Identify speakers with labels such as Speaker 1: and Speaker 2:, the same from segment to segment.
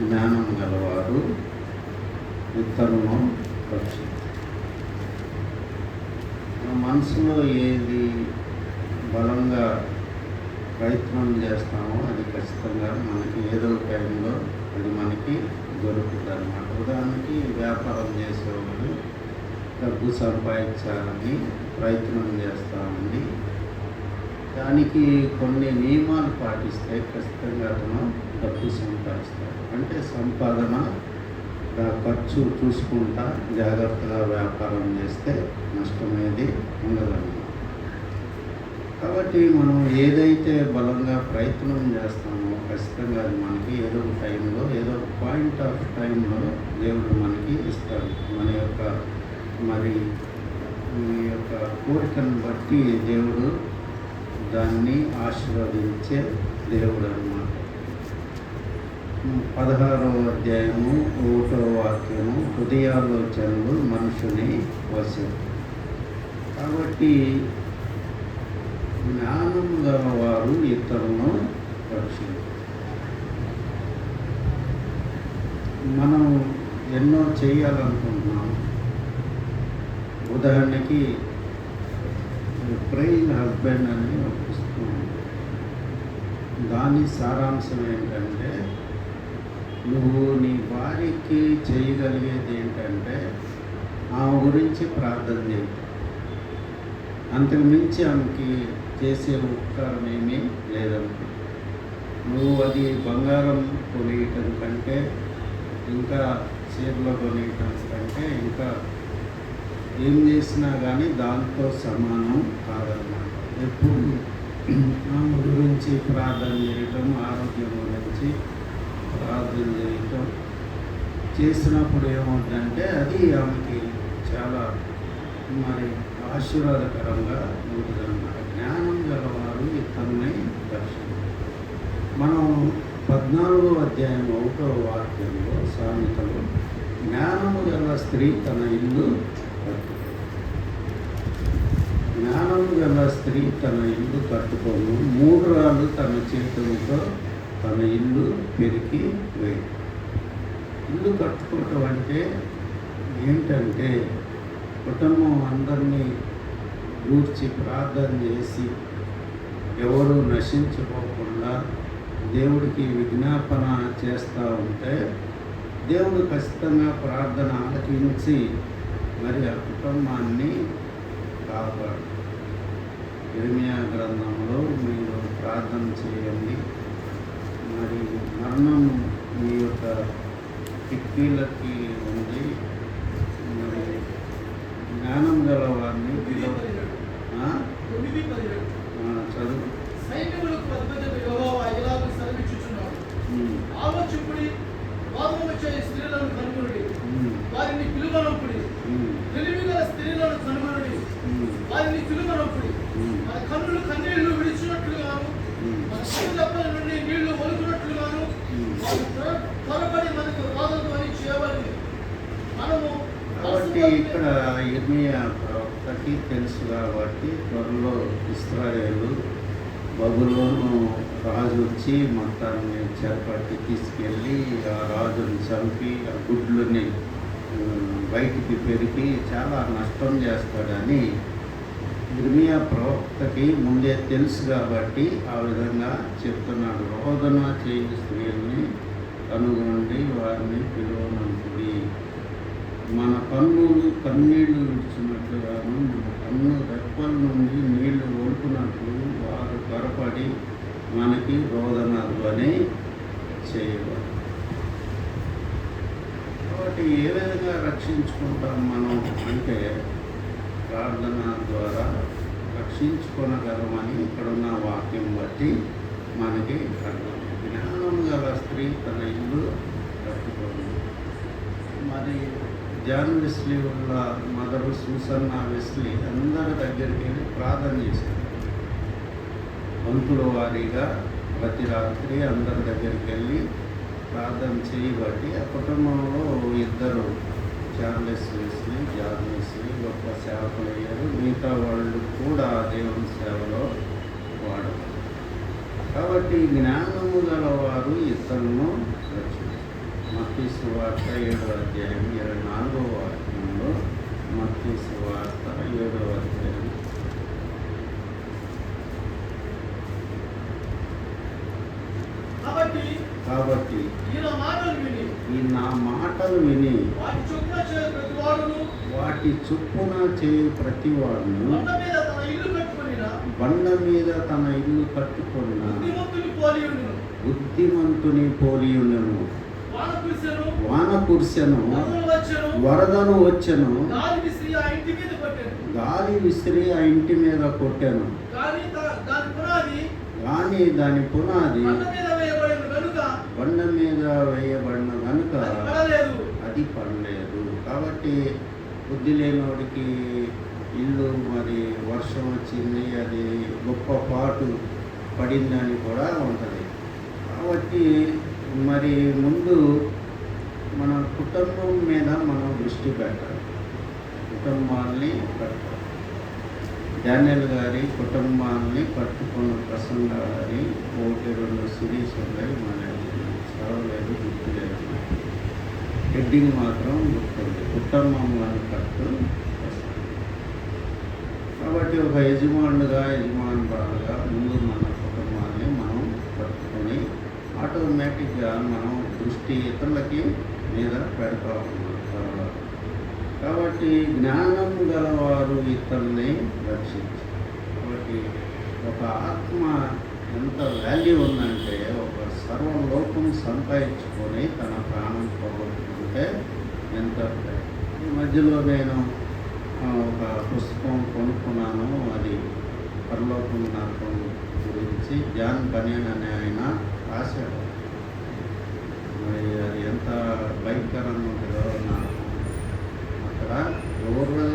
Speaker 1: జ్ఞానం గలవారు ఇతరులను రక్షిస్తారు. మన మనసులో ఏది బలంగా ప్రయత్నం చేస్తామో అది ఖచ్చితంగా మనకి ఏదో టైంలో అది మనకి దొరుకుతుంది అన్నమాట. ఉదాహరణకి వ్యాపారం చేసేవాళ్ళు డబ్బు సంపాదించాలని ప్రయత్నం చేస్తామండి. దానికి కొన్ని నియమాలు పాటిస్తే ఖచ్చితంగా అతను డబ్బు సంపాదిస్తాడు. అంటే సంపాదన ఖర్చు చూసుకుంటా జాగ్రత్తగా వ్యాపారం చేస్తే నష్టమేది ఉండదన్నమాట. కాబట్టి మనం ఏదైతే బలంగా ప్రయత్నం చేస్తామో ఖచ్చితంగా అది మనకి ఏదో ఒక టైంలో ఏదో ఒక పాయింట్ ఆఫ్ టైంలో దేవుడు మనకి ఇస్తాడు. మన యొక్క మరి ఈ యొక్క కోరికను బట్టి దేవుడు దాన్ని ఆశీర్వదించే దేవుడు అన్నమాట. 16వ అధ్యాయము 1వ వాక్యము, హృదయాలోచనలు మనుషుని వశం. కాబట్టి జ్ఞానం గలవారు ఇతరులను రక్షిస్తారు. మనం ఎన్నో చేయాలనుకుంటున్నాం. ఉదాహరణకి ప్రేయింగ్ హస్బెండ్ అని ఒక పుస్తకం. దాని సారాంశం ఏంటంటే, నువ్వు నీ భార్యకి చేయగలిగేది ఏంటంటే ఆమె గురించి ప్రార్థన చేయి. అంతకు మించి ఆమెకి చేసే ఉపకారం ఏమీ లేదనుకో. నువ్వు అది బంగారం కొనియటం కంటే, ఇంకా చీరలో కొనియటం కంటే, ఇంకా ఏం చేసినా కానీ దాంతో సమానం కాదన్నమాట. ఎప్పుడు ఆమె గురించి ప్రార్థన చేయటం, ఆరోగ్యం గురించి ప్రార్థన చేయటం చేసినప్పుడు ఏమవుతుందంటే అది ఆమెకి చాలా మరి ఆశీర్వాదకరంగా ఉంటుందన్నమాట. జ్ఞానం గలవారు ఇతరుని రక్షిస్తారు. మనం 14వ అధ్యాయం 1వ వాక్యంలో సామెతలు, జ్ఞానము గల స్త్రీ తన ఇల్లు జ్ఞానము గల స్త్రీ తన ఇల్లు కట్టుకోను, మూఢురాలు తన చేతులతో తన ఇల్లు పెరికి వేయి. ఇల్లు కట్టుకోవటం అంటే ఏంటంటే కుటుంబం అందరినీ గూర్చి ప్రార్థన చేసి ఎవరు నశించుకోకుండా దేవుడికి విజ్ఞాపన చేస్తూ ఉంటే దేవుడు ఖచ్చితంగా ప్రార్థన ఆలకించి మరి ఆ కుటుంబాన్ని కాపాడు. ఇర్మియా గ్రంథంలో మీరు ప్రార్థన చేయండి, మరి మరణం మీ యొక్క కిటికీలకి ఉంది, మరి జ్ఞానం గల వారిని చదువు.
Speaker 2: సైన్యములకు అధిపతి యెహోవా ఇలాగ సెలవిచ్చుచున్నాడు, ఆలోచింపుడి, కోపము చేయు స్త్రీలను కనుగొనుడి, వారిని పిలువనొప్పుడి, తెలివిగల స్త్రీలను కనుగొనుడి, వారిని పిలువనొప్పుడి. మన కన్నులు కన్నీళ్లు విడిచినట్లుగాను, మన చెవుల నుండి నీళ్లు ఒలుకున్నట్లుగాను త్వరపడి మనకు రోదధ్వని చేయబడింది. మనము
Speaker 1: కాబట్టి ఇక్కడ ఇర్మియా ప్రవక్తకి తెలుసు కాబట్టి త్వరలో ఇశ్రాయేలు బబులోను రాజు వచ్చి మొత్తాన్ని చేపట్టి తీసుకెళ్ళి ఆ రాజుని చంపి ఆ గుడ్లని బయటికి పెరిగి చాలా నష్టం చేస్తాడని ఇర్మియా ప్రవక్తకి ముందే తెలుసు కాబట్టి ఆ విధంగా చెప్తున్నాడు. రోదన చేయు స్త్రీల్ని కనుగొండి, వారిని పిలువనంటుడి. మన కన్నీళ్లు విడిచినట్లుగాను, మన కన్ను రెప్పల నుండి నీళ్లు ఒలుకున్నట్లు వారు త్వరపడి మనకి రోదన ధ్వని చేయబడి. కాబట్టి ఏ విధంగా రక్షించుకుంటాం మనం అంటే ప్రార్థన ద్వారా రక్షించుకోనగలమని ఇక్కడున్న వాక్యం బట్టి మనకి అర్థం. జ్ఞానం గల స్త్రీ తన ఇల్లు కట్టుకోండి. మరి జాన్ వెస్లీ వల్ల మదరు సూసన్నా వెస్లీ అందరి దగ్గరికి వెళ్ళి ప్రార్థన చేశారు. వంతుల వారీగా ప్రతి రాత్రి అందరి దగ్గరికి వెళ్ళి ప్రార్థన చేయబట్టి ఆ కుటుంబంలో ఇద్దరు చార్లెస్ వెస్లీ, జాన్ వెస్లీ గొప్ప సేవకులు అయ్యారు. మిగతా వాళ్ళు కూడా దేవుని సేవలో వాడతారు. కాబట్టి జ్ఞానము గల వారు ఇతరులను రక్షిస్తారు. సువార్త 7వ అధ్యాయం 24వ వాక్యంలో, మత్తయి సువార్త 7వ అధ్యాయం కాబట్టి
Speaker 2: ఈ నా
Speaker 1: మాటలు విని వాటి చొప్పున చేయు ప్రతివాడును బండ మీద తన ఇల్లు కట్టుకున్న బుద్ధిమంతుని పోలియుండును. వాన కురిసెను, వరదను వచ్చెను, గాలి విసిరి ఆ ఇంటి మీద కొట్టెను, కానీ దాని పునాది బండ మీద వేయబడిన కనుక అది పడలేదు. కాబట్టి బుద్ధి లేనివాడికి ఇల్లు మరి వర్షం వచ్చింది, అది గొప్ప పాటు పడిందని కూడా ఉంటుంది. కాబట్టి మరి ముందు మన కుటుంబం మీద మనం దృష్టి పెట్టాలి, కుటుంబాన్ని కట్టాలి. డానియల్ గారి కుటుంబాన్ని కట్టుకున్న ప్రసంగాలని 1-2 సిరీస్ ఉన్నాయి. మన చదవలేదు, గుర్తులేదు. హెడ్డింగ్ మాత్రం గుర్తుంది, కుటుంబంలోని కట్టు. కాబట్టి ఒక యజమానురాలుగా ముందు మన కుటుంబాన్ని మనం కట్టుకొని ఆటోమేటిక్గా మనం దృష్టి ఇతరులకి మీద పెడతా ఉన్నాం తర్వాత. కాబట్టి జ్ఞానం గలవారు ఇతరుల్ని రక్షించారు. కాబట్టి ఒక ఆత్మ ఎంత వాల్యూ ఉందంటే, ఒక సర్వలోకం సంపాదించుకొని తన ప్రాణం పోగొట్టుకుంటే ఎంత. ఈ మధ్యలో నేను ఒక పుస్తకం కొనుక్కున్నాను, అది పరలోకం నరకం గురించి జాన్ బనియన్ అనే ఆయన రాశాడు. మరి అది ఎంత భయంకరంగా ఉంటుందో నాకు అక్కడ ఎవరు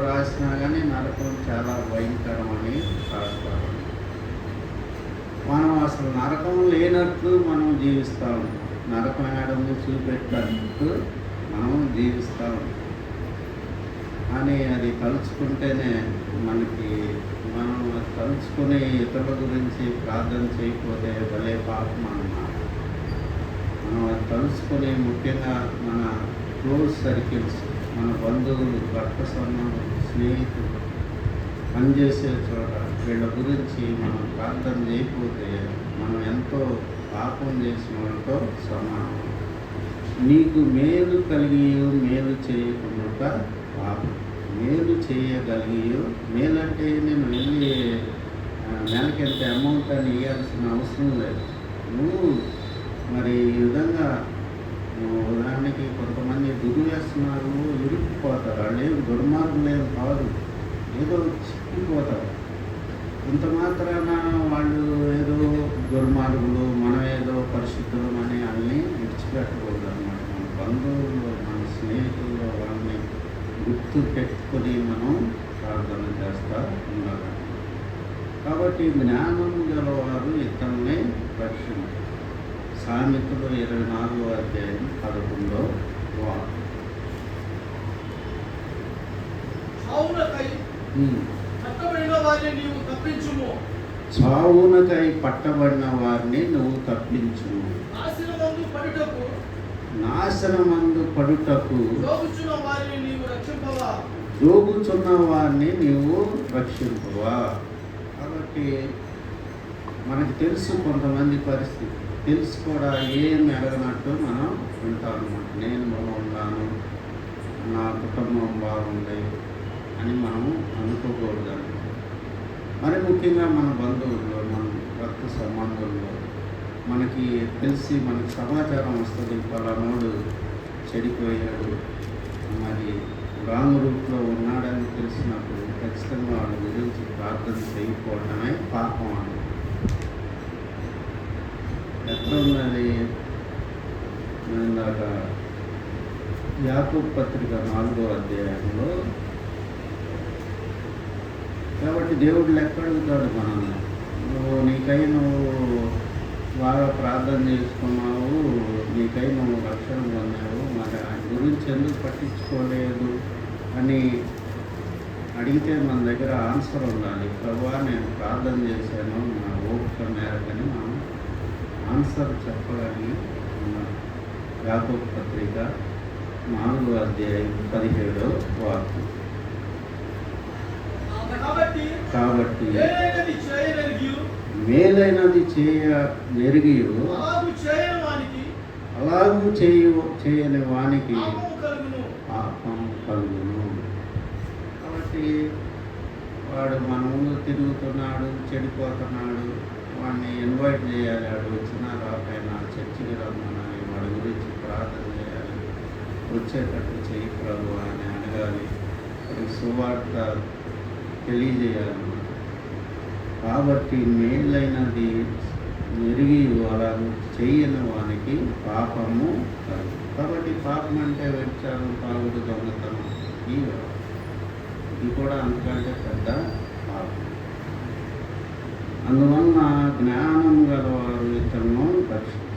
Speaker 1: రాసినా కానీ నరకం చాలా భయంకరమని రాస్తారు. మనం అసలు నరకం లేనట్లు మనం జీవిస్తాం, నరకం ఏడని చూపెట్టినట్టు మనం జీవిస్తాం అని అది తలుచుకుంటేనే మనకి, మనం తలుచుకుని ఇతరుల గురించి ప్రార్థన చేయకపోతే భలే పాపం అన్నమాట. మనం అది తలుచుకుని ముఖ్యంగా మన క్లోజ్ సర్కిల్స్, మన బంధువులు, భర్త సంబంధులు, స్నేహితులు, పనిచేసే చోట వీళ్ళ గురించి మనం ప్రార్థన చేయకపోతే మనం ఎంతో పాపం చేసిన వాళ్ళతో సమానం. నీకు మేలు కలిగి మేలు చేయకుండా పాపం, మేలు చేయగలిగి, మేలంటే నేను వెళ్ళి నెలకి ఎంత అమౌంట్ అని ఇవ్వాల్సిన అవసరం లేదు. నువ్వు మరి ఈ విధంగా ఉదాహరణకి కొంతమంది దుర్వ్యసనాలు ఇరుక్కుపోతారు. వాళ్ళు ఏం దుర్మార్గులేం కాదు, ఏదో చిక్కిపోతారు. ఇంత మాత్రాన వాళ్ళు ఏదో దుర్మార్గులు, మనం ఏదో పరిశుద్ధులు అని వాళ్ళని విడిచిపెట్టకూడదు అన్నమాట. మన బంధువుల్లో, మన స్నేహితుల్లో వాళ్ళని గుర్తు పెట్టుకొని మనం ప్రార్థన చేస్తూ ఉండాలి. కాబట్టి జ్ఞానం గలవారు ఇతరుల్ని రక్షించారు. సామెతలు 24వ అధ్యాయం 11వ వాక్యం. చావునకై పట్టబడిన వారిని నువ్వు తప్పించుము, నాశనమందు పడుటకు జోగుచున్న వారిని నీవు రక్షింపవా. కాబట్టి మనకు తెలుసు కొంతమంది పరిస్థితి, తెలిసి కూడా ఏం ఎరగనట్టు మనం వింటాం అన్నమాట. నేను బాగున్నాను, నా కుటుంబం బాగుంది అని మనం అనుకోకూడదు. మరి ముఖ్యంగా మన బంధువుల్లో, మన రక్త సంబంధుల్లో మనకి తెలిసి మనకి సమాచారం వస్తుంది, పలానోడు చెడిపోయాడు, మరి రాంగ్ రూట్లో ఉన్నాడని తెలిసినప్పుడు ఖచ్చితంగా వాళ్ళ గురించి ప్రార్థన చేయకపోవడమే పాపం అని. ఎట్లా ఉన్నది? ఇందాక యాకోబు పత్రిక 4వ అధ్యాయంలో, కాబట్టి దేవుడు లెక్క అడుగుతాడు మనల్ని. నీకై నువ్వు బాగా ప్రార్థన చేసుకున్నావు, నీకై నువ్వు రక్షణ పొందావు, మరి ఆయన గురించి ఎందుకు పట్టించుకోలేదు అని అడిగితే మన దగ్గర ఆన్సర్ ఉండాలి. ప్రభువా నేను ప్రార్థన చేశాను, నా ఓపిక మేరకని మనం ఆన్సర్ చెప్పగలిగి ఉండాలి. యాకోబు పత్రిక 4వ అధ్యాయం 17వ వాక్యం. కాబట్టి మేలైనది చేయ నెరిగియు అలాగూ చేయని వానికి పాపం కలుగును. కాబట్టి వాడు మన ముందు తిరుగుతున్నాడు, చెడిపోతున్నాడు, వాడిని ఇన్వైట్ చేయాలి. వాడు వచ్చినా రాకైనా చర్చికి రమ్మని, వాడి గురించి ప్రార్థన చేయాలి, వచ్చేటట్టు చేయి ప్రభు అని అడగాలి, వాడికి సువార్త తెలియజేయాలన్నమాట. కాబట్టి మేలైనది మెరుగి అలా చేయని వానికి పాపము కాదు. కాబట్టి పాపం అంటే వ్యభిచారం, తాగుడు, దొంగతనం, ఇది కూడా అంతకంటే పెద్ద పాపం. అందువలన జ్ఞానం గలవారు ఇతరులను రక్షిస్తారు.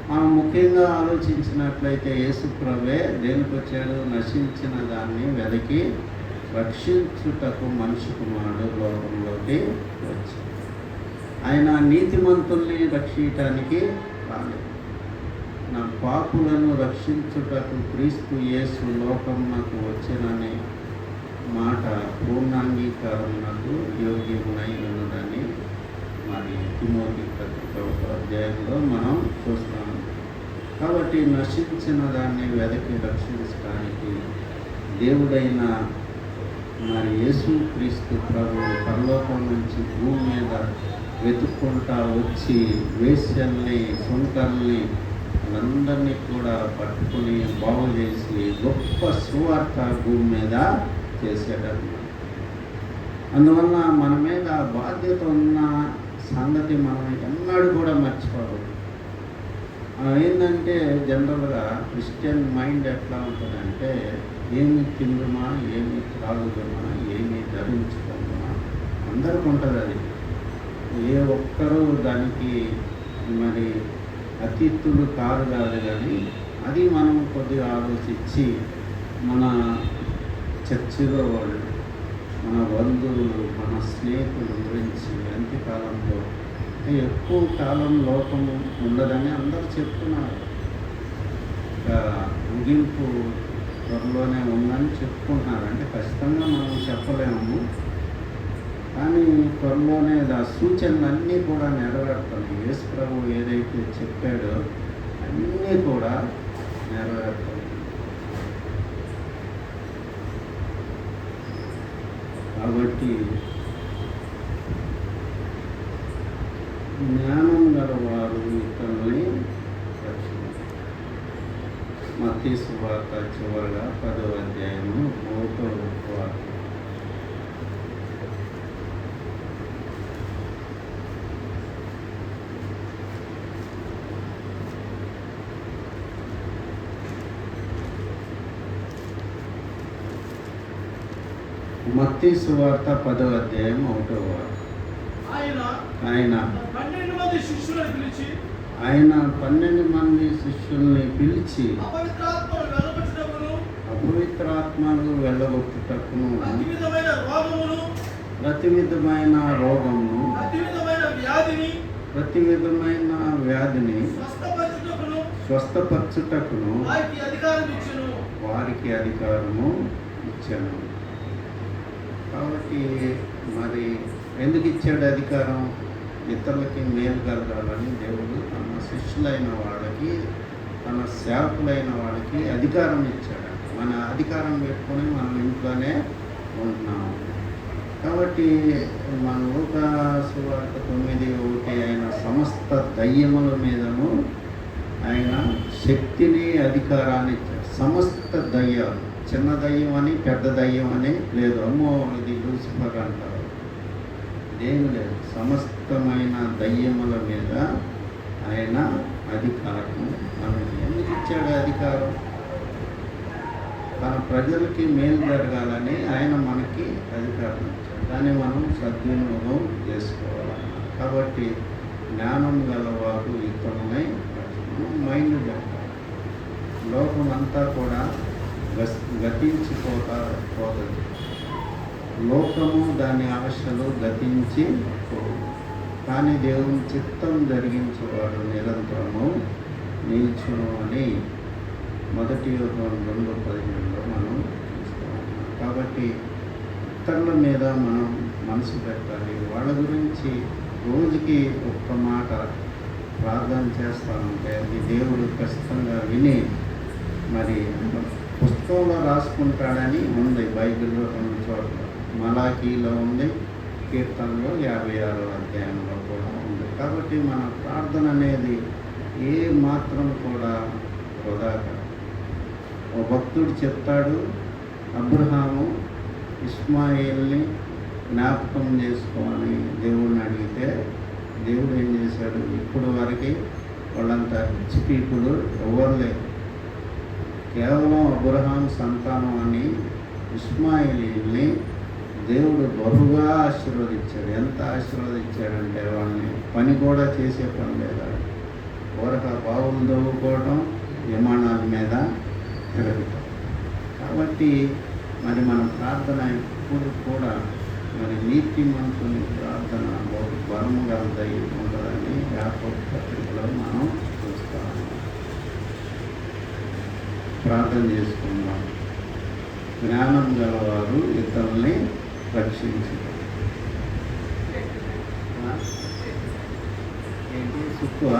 Speaker 1: మనం ముఖ్యంగా ఆలోచించినట్లయితే యేసు ప్రభువే దేనికి వచ్చాడు? నశించిన దాన్ని వెతికి రక్షించుటకు మనిషి కుమారుడు లోకంలోకి వచ్చాడు. ఆయన నీతిమంతుల్ని రక్షించటానికి రాలేదు. నా పాపులను రక్షించుటకు క్రీస్తు యేసు లోకమునకు వచ్చినని మాట పూర్ణాంగీకారం నాకు యోగ్యమునై ఉన్నదని మరి తిమోతి పత్రిక 1వ అధ్యాయంలో మనం చూస్తాము. కాబట్టి నశించిన దాన్ని వెతికి రక్షించడానికి దేవుడైన మరి యేసు క్రీస్తు ప్రభు పరలోకం నుంచి భూమి మీద వెతుక్కుంటా వచ్చి వేశ్యల్ని, సుంకర్ని అందరినీ కూడా పట్టుకుని బాగు చేసి గొప్ప సువార్త భూమి మీద చేసేటప్పుడు. అందువల్ల మన మీద బాధ్యత ఉన్న సంగతి మనం ఎన్నడూ కూడా మర్చిపోకూడదు. ఏంటంటే జనరల్గా క్రిస్టియన్ మైండ్ ఎట్లా ఉంటుందంటే ఏమి తిందుమా, ఏమి త్రాగుదమా, ఏమి ధరించుకుందామా అందరికీ ఉంటుంది. అది ఏ ఒక్కరూ దానికి మరి అతిథులు కాదు కానీ అది మనం కొద్దిగా ఆలోచించి మన చర్చిలో వాళ్ళు, మన బంధువులు, మన స్నేహితుల గురించి అంత్యకాలంలో ఎక్కువ కాలం లోకము ఉండదని అందరూ చెప్తున్నారు. ముగింపు త్వరలోనే ఉందని చెప్పుకుంటున్నారు. అంటే ఖచ్చితంగా మనం చెప్పలేము, కానీ త్వరలోనే ఆ సూచనలన్నీ కూడా నెరవేరుతాయి. యేసు ప్రభు ఏదైతే చెప్పాడో అన్నీ కూడా నెరవేరుతాయి. కాబట్టి జ్ఞానం గలవారు ఇతరుల్ని రక్షించారు. మత్తయి సువార్త చివరగా 10వ అధ్యాయము 1వ వాక్యం. మత్తయి సువార్త 10వ అధ్యాయం 1వ వాక్యం. ఆయన
Speaker 2: 12 మంది శిష్యులను
Speaker 1: పిలిచి అపవిత్రాత్మలు వెళ్ళగొట్టుటకును ప్రతి విధమైన రోగమును ప్రతి విధమైన వ్యాధిని స్వస్థపరచుటకును వారికి అధికారము ఇచ్చాను. కాబట్టి మరి ఎందుకు ఇచ్చాడు అధికారం? ఇతరులకి మేలు కలగాలని దేవుడు తన శిష్యులైన వాళ్ళకి, తన సేవకులైన వాళ్ళకి అధికారం ఇచ్చాడు. మన అధికారం పెట్టుకొని మనం ఇంట్లోనే ఉంటున్నాము. కాబట్టి మన లూకా సువార్త 9:1 ఆయన సమస్త దయ్యముల మీదను ఆయన శక్తిని, అధికారాన్ని ఇచ్చాడు. సమస్త దయ్యాలు, చిన్న దయ్యం అని పెద్ద దయ్యం అని లేదు. అమ్మో ఇది లూసిఫర్ అంటారు, దేని లేదు. సమస్తమైన దయ్యముల మీద ఆయన అధికారం మనకి ఎందుకు ఇచ్చాడు? అధికారం తన ప్రజలకి మేలు జరగాలని ఆయన మనకి అధికారం ఇచ్చాడు. దాన్ని మనం సద్వినియోగం చేసుకోవాలన్నమాట. కాబట్టి జ్ఞానం గలవారు ఇతరులై మైండ్ పెట్టాలి. లోకం అంతా కూడా గతించిపోతుంది. లోకము దాని ఆశలు గతించి, కానీ దేవుని చిత్తం జరిగించేవాడు నిరంతరము నిల్చును అని మొదటి యోహాను 2:15 మనం చూస్తూ ఉన్నాం. కాబట్టి ఇతరుల మీద మనం మనసు పెట్టాలి. వాళ్ళ గురించి రోజుకి ఒక్క మాట ప్రార్థన చేస్తూ ఉంటే అది దేవుడు ఖచ్చితంగా విని మరి పుస్తకంలో రాసుకుంటాడని ఉంది. బైబిల్లో 2 చోట్ల, మలాకీలో ఉంది, కీర్తనలో 56వ అధ్యాయంలో కూడా ఉంది. కాబట్టి మన ప్రార్థన అనేది ఏ మాత్రం కూడా వృధా కాదు. ఓ భక్తుడు చెప్తాడు, అబ్రహాము ఇస్మాయిల్ని జ్ఞాపకం చేసుకోమని దేవుడిని అడిగితే దేవుడు ఏం చేశాడు? ఇప్పుడు వరకు వాళ్ళంతా రిచ్ పీపుల్ ఎవరు లేరు, కేవలం అబ్రహాం సంతానం అని ఇస్మాయిల్ని దేవుడు బహుగా ఆశీర్వదించాడు. ఎంత ఆశీర్వదించాడంటే వాళ్ళని పని కూడా చేసే పని లేదా, ఊరక బావులు దవ్వుకోవడం, విమానాల మీద తిరగటం. కాబట్టి మరి మన ప్రార్థన ఎప్పుడు కూడా మరి నీతిమంతుని ప్రార్థన బహు బలము కలదై ఉంటుందని యాకోబు పత్రికలో మనం చూస్తాము. ప్రార్థన చేసుకుందాం. జ్ఞానం గలవారు ఇతరుల్ని రక్షించారు. ఏంటి సుక్కువ